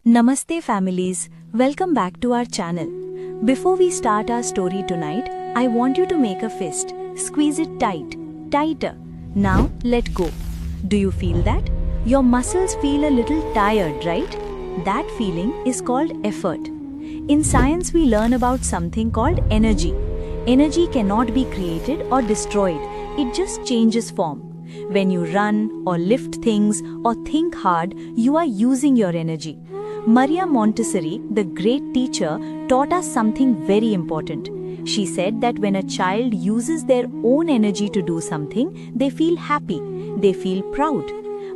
Namaste families, welcome back to our channel. Before we start our story tonight, I want you to make a fist. Squeeze it tight, tighter. Now let go. Do you feel that? Your muscles feel a little tired, right? That feeling is called effort. In science we learn about something called energy. Energy cannot be created or destroyed, it just changes form. When you run or lift things or think hard, you are using your energy. Maria Montessori, the great teacher, taught us something very important. She said that when a child uses their own energy to do something, they feel happy, they feel proud.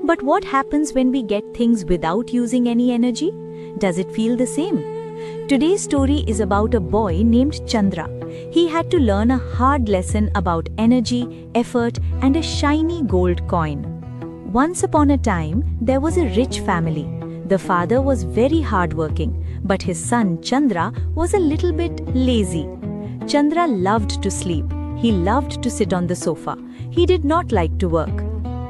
But what happens when we get things without using any energy? Does it feel the same? Today's story is about a boy named Chandra. He had to learn a hard lesson about energy, effort, and a shiny gold coin. Once upon a time, there was a rich family. The father was very hardworking, but his son Chandra was a little bit lazy. Chandra loved to sleep. He loved to sit on the sofa. He did not like to work.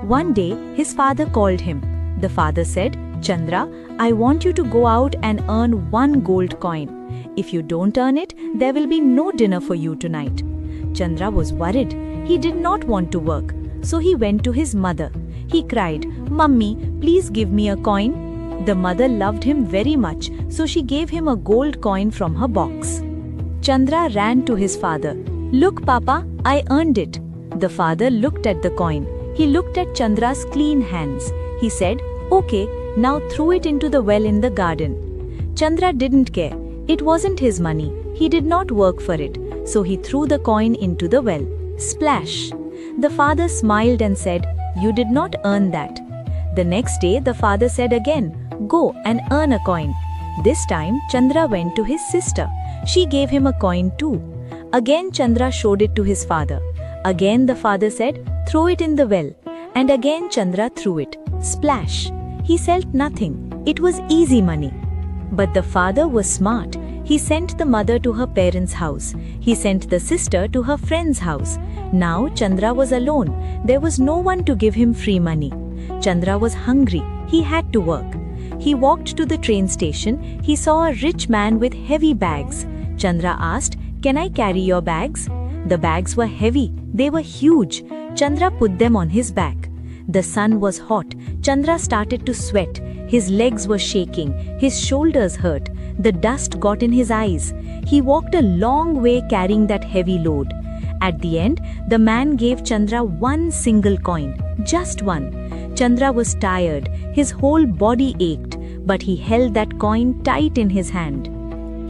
One day, his father called him. The father said, "Chandra, I want you to go out and earn one gold coin. If you don't earn it, there will be no dinner for you tonight." Chandra was worried. He did not want to work. So he went to his mother. He cried, "Mummy, please give me a coin." The mother loved him very much, so she gave him a gold coin from her box. Chandra ran to his father. "Look, Papa, I earned it." The father looked at the coin. He looked at Chandra's clean hands. He said, "Okay, now throw it into the well in the garden." Chandra didn't care. It wasn't his money. He did not work for it. So he threw the coin into the well. Splash! The father smiled and said, "You did not earn that." The next day, the father said again, "Go and earn a coin." This time, Chandra went to his sister. She gave him a coin too. Again, Chandra showed it to his father. Again, the father said, "Throw it in the well." And again, Chandra threw it. Splash! He felt nothing. It was easy money. But the father was smart. He sent the mother to her parents' house. He sent the sister to her friend's house. Now, Chandra was alone. There was no one to give him free money. Chandra was hungry. He had to work. He walked to the train station. He saw a rich man with heavy bags. Chandra asked, "Can I carry your bags?" The bags were heavy. They were huge. Chandra put them on his back. The sun was hot. Chandra started to sweat. His legs were shaking. His shoulders hurt. The dust got in his eyes. He walked a long way carrying that heavy load. At the end, the man gave Chandra one single coin. Just one. Chandra was tired. His whole body ached, but he held that coin tight in his hand.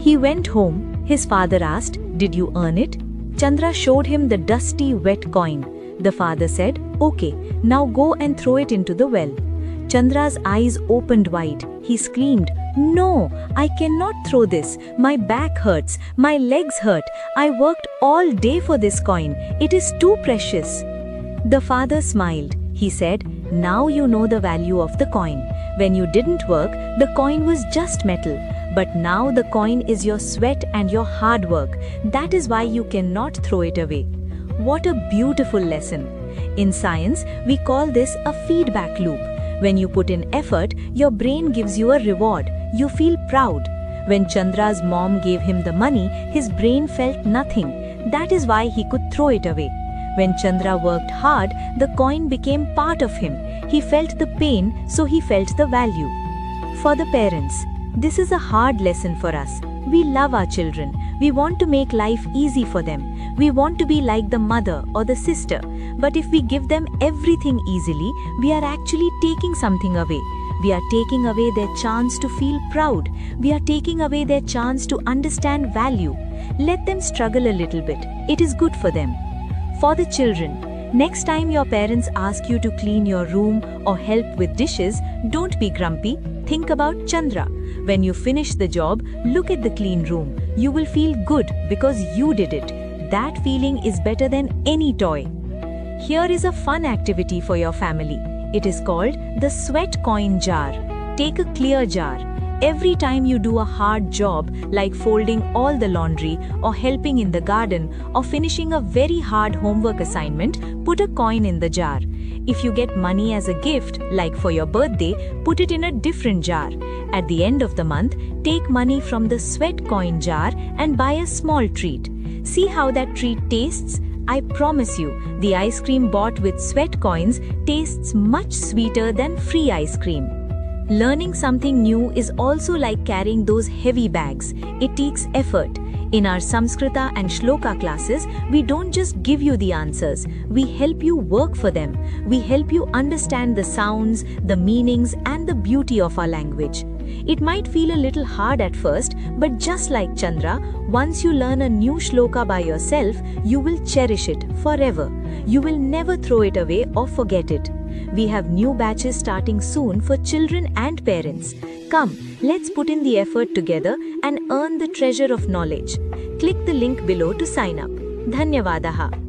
He went home. His father asked, "Did you earn it?" Chandra showed him the dusty, wet coin. The father said, "Okay, now go and throw it into the well." Chandra's eyes opened wide. He screamed, "No, I cannot throw this. My back hurts. My legs hurt. I worked all day for this coin. It is too precious." The father smiled. He said, "Now you know the value of the coin. When you didn't work, the coin was just metal. But now the coin is your sweat and your hard work. That is why you cannot throw it away." What a beautiful lesson. In science, we call this a feedback loop. When you put in effort, your brain gives you a reward. You feel proud. When Chandra's mom gave him the money, his brain felt nothing. That is why he could throw it away. When Chandra worked hard, the coin became part of him. He felt the pain, so he felt the value. For the parents, this is a hard lesson for us. We love our children. We want to make life easy for them. We want to be like the mother or the sister. But if we give them everything easily, we are actually taking something away. We are taking away their chance to feel proud. We are taking away their chance to understand value. Let them struggle a little bit. It is good for them. For the children, next time your parents ask you to clean your room or help with dishes, don't be grumpy. Think about Chandra. When you finish the job, look at the clean room. You will feel good because you did it. That feeling is better than any toy. Here is a fun activity for your family. It is called the sweat coin jar. Take a clear jar. Every time you do a hard job like folding all the laundry or helping in the garden or finishing a very hard homework assignment, put a coin in the jar. If you get money as a gift, like for your birthday, put it in a different jar. At the end of the month, take money from the sweat coin jar and buy a small treat. See how that treat tastes? I promise you, the ice cream bought with sweat coins tastes much sweeter than free ice cream. Learning something new is also like carrying those heavy bags. It takes effort. In our Samskrita and Shloka classes, we don't just give you the answers. We help you work for them. We help you understand the sounds, the meanings, and the beauty of our language. It might feel a little hard at first, but just like Chandra, once you learn a new shloka by yourself, you will cherish it forever. You will never throw it away or forget it. We have new batches starting soon for children and parents. Come, let's put in the effort together and earn the treasure of knowledge. Click the link below to sign up. Dhanyavadaha.